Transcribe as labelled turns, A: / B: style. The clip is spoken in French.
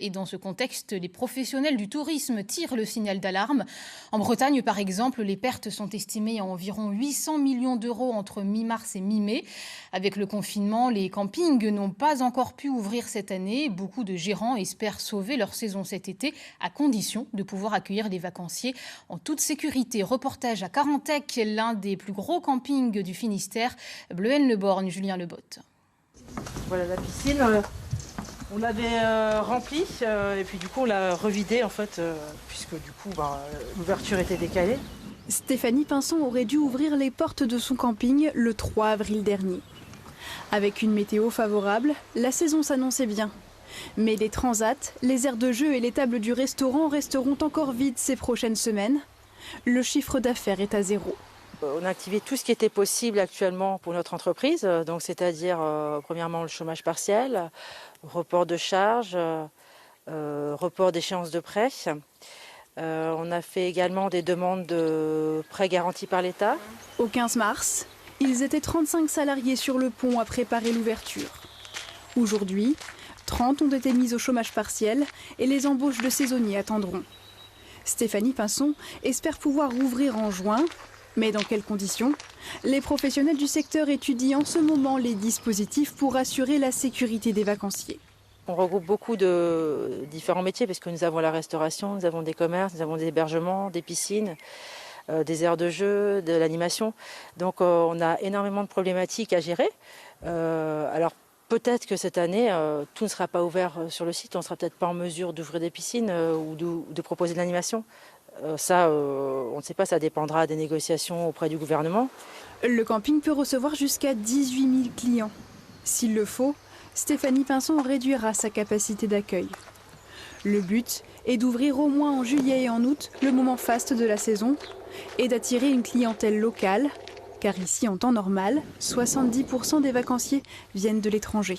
A: Et dans ce contexte, les professionnels du tourisme tirent le signal d'alarme. En Bretagne, par exemple, les pertes sont estimées à environ 800 millions d'euros entre mi-mars et mi-mai. Avec le confinement, les campings n'ont pas encore pu ouvrir cette année. Beaucoup de gérants espèrent sauver leur saison cet été, à condition de pouvoir accueillir les vacanciers en toute sécurité. Reportage à Carantec, l'un des plus gros campings du Finistère. Bleuhen-le-Borgne, Julien Lebotte.
B: Voilà la piscine. On l'avait remplie et puis du coup on l'a revidée en fait puisque du coup l'ouverture était décalée.
C: Stéphanie Pinson aurait dû ouvrir les portes de son camping le 3 avril dernier. Avec une météo favorable, la saison s'annonçait bien. Mais les transats, les aires de jeu et les tables du restaurant resteront encore vides ces prochaines semaines. Le chiffre d'affaires est à zéro.
B: On a activé tout ce qui était possible actuellement pour notre entreprise, donc c'est-à-dire premièrement le chômage partiel, report de charges, report d'échéance de prêt. On a fait également des demandes de prêts garantis par l'État.
C: Au 15 mars, ils étaient 35 salariés sur le pont à préparer l'ouverture. Aujourd'hui, 30 ont été mis au chômage partiel et les embauches de saisonniers attendront. Stéphanie Pinson espère pouvoir rouvrir en juin. Mais dans quelles conditions? Les professionnels du secteur étudient en ce moment les dispositifs pour assurer la sécurité des vacanciers.
B: On regroupe beaucoup de différents métiers parce que nous avons la restauration, nous avons des commerces, nous avons des hébergements, des piscines, des aires de jeu, de l'animation. Donc on a énormément de problématiques à gérer. Alors peut-être que cette année, tout ne sera pas ouvert sur le site, on ne sera peut-être pas en mesure d'ouvrir des piscines ou de proposer de l'animation. Ça, on ne sait pas, ça dépendra des négociations auprès du gouvernement.
C: Le camping peut recevoir jusqu'à 18 000 clients. S'il le faut, Stéphanie Pinson réduira sa capacité d'accueil. Le but est d'ouvrir au moins en juillet et en août, le moment faste de la saison, et d'attirer une clientèle locale, car ici, en temps normal, 70% des vacanciers viennent de l'étranger.